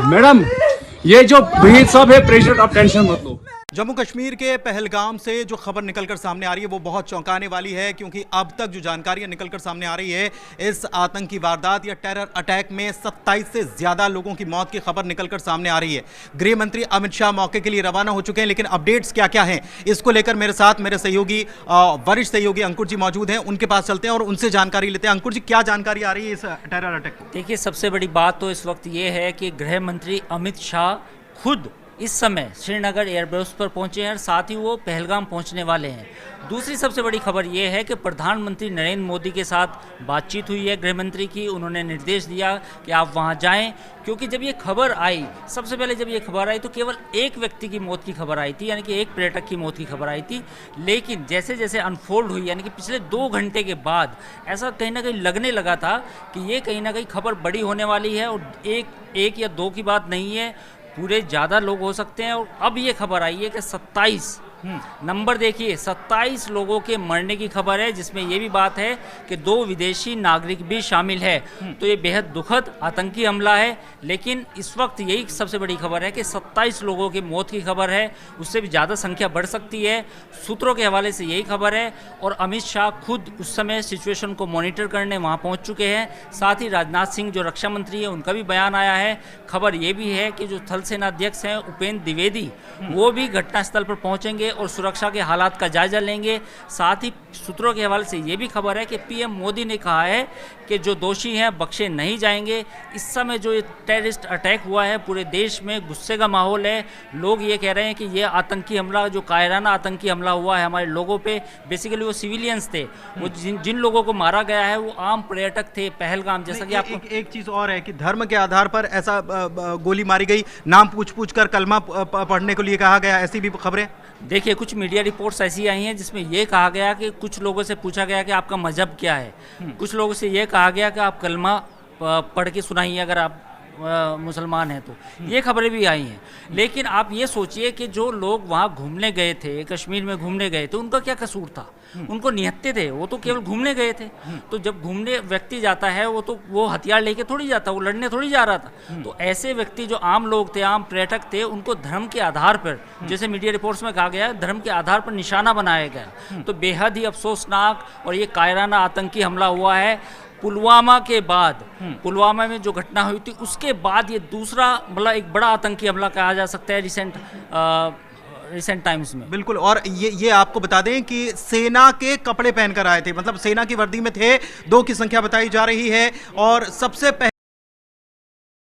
Madam ये जो भीड़ सब है प्रेशर, आप टेंशन मत लो। जम्मू कश्मीर के पहलगाम से जो खबर निकलकर सामने आ रही है वो बहुत चौंकाने वाली है, क्योंकि अब तक जो जानकारियां निकलकर सामने आ रही है, इस आतंकी वारदात या टेरर अटैक में 27 से ज्यादा लोगों की मौत की खबर निकलकर सामने आ रही है। गृह मंत्री अमित शाह मौके के लिए रवाना हो चुके हैं, लेकिन अपडेट्स क्या क्या हैं इसको लेकर मेरे साथ मेरे सहयोगी वरिष्ठ सहयोगी अंकुर जी मौजूद हैं। उनके पास चलते हैं और उनसे जानकारी लेते हैं। अंकुर जी, क्या जानकारी आ रही है इस टेरर अटैक को? देखिए, सबसे बड़ी बात तो इस वक्त ये है कि गृह मंत्री अमित शाह खुद इस समय श्रीनगर एयरबेस पर पहुंचे हैं और साथ ही वो पहलगाम पहुंचने वाले हैं। दूसरी सबसे बड़ी खबर ये है कि प्रधानमंत्री नरेंद्र मोदी के साथ बातचीत हुई है गृह मंत्री की। उन्होंने निर्देश दिया कि आप वहां जाएं, क्योंकि जब ये खबर आई, सबसे पहले जब ये खबर आई तो केवल एक व्यक्ति की मौत की खबर आई थी, यानी कि एक पर्यटक की मौत की खबर आई थी। लेकिन जैसे जैसे अनफोल्ड हुई, यानी कि पिछले 2 घंटे के बाद ऐसा कहीं ना कहीं लगने लगा था कि ये कहीं ना कहीं खबर बड़ी होने वाली है और एक या 2 की बात नहीं है, पूरे ज़्यादा लोग हो सकते हैं। और अब ये खबर आई है कि 27 नंबर देखिए, 27 लोगों के मरने की खबर है, जिसमें ये भी बात है कि 2 विदेशी नागरिक भी शामिल है। तो ये बेहद दुखद आतंकी हमला है। लेकिन इस वक्त यही सबसे बड़ी खबर है कि 27 लोगों की मौत की खबर है, उससे भी ज़्यादा संख्या बढ़ सकती है। सूत्रों के हवाले से यही खबर है और अमित शाह खुद उस समय सिचुएशन को मॉनिटर करने वहाँ पहुँच चुके हैं। साथ ही राजनाथ सिंह जो रक्षा मंत्री है, उनका भी बयान आया है। खबर ये भी है कि जो थल सेना अध्यक्ष हैं उपेंद्र द्विवेदी, वो भी घटनास्थल पर पहुँचेंगे और सुरक्षा के हालात का जायजा लेंगे। साथ ही सूत्रों के हवाले से ये भी खबर है कि पीएम मोदी ने कहा है कि जो दोषी हैं बख्शे नहीं जाएंगे। इस समय जो ये टेररिस्ट अटैक हुआ है, पूरे देश में गुस्से का माहौल है। लोग ये कह रहे हैं कि ये आतंकी हमला, जो कायराना आतंकी हमला हुआ है हमारे लोगों पे, बेसिकली वो सिविलियंस थे। वो जिन लोगों को मारा गया है वो आम पर्यटक थे पहलगाम। जैसा कि आपको एक चीज और है कि धर्म के आधार पर ऐसा गोली मारी गई, नाम पूछ कर कलमा पढ़ने को लिए कहा गया, ऐसी भी खबरें। देखिए, कुछ मीडिया रिपोर्ट्स ऐसी आई हैं जिसमें यह कहा गया कि कुछ लोगों से पूछा गया कि आपका मजहब क्या है। कुछ लोगों से यह कहा गया कि आप कलमा पढ़ के सुनाइए अगर आप मुसलमान हैं तो। ये खबरें भी आई हैं। लेकिन आप ये सोचिए कि जो लोग वहाँ घूमने गए थे, कश्मीर में घूमने गए थे, उनका क्या कसूर था? उनको निहत्ते थे, वो तो केवल घूमने गए थे। तो जब घूमने व्यक्ति जाता है वो हथियार लेके थोड़ी जाता, वो लड़ने थोड़ी जा रहा था। तो ऐसे व्यक्ति जो आम लोग थे, आम पर्यटक थे, उनको धर्म के आधार पर, जैसे मीडिया रिपोर्ट्स में कहा गया, धर्म के आधार पर निशाना बनाया गया। तो बेहद ही अफसोसनाक और ये कायराना आतंकी हमला हुआ है। पुलवामा के बाद, पुलवामा में जो घटना हुई थी उसके बाद ये दूसरा मतलब एक बड़ा आतंकी हमला कहा जा सकता है रिसेंट टाइम्स में। बिल्कुल। और ये आपको बता दें कि सेना के कपड़े पहनकर आए थे, मतलब सेना की वर्दी में थे। 2 की संख्या बताई जा रही है और सबसे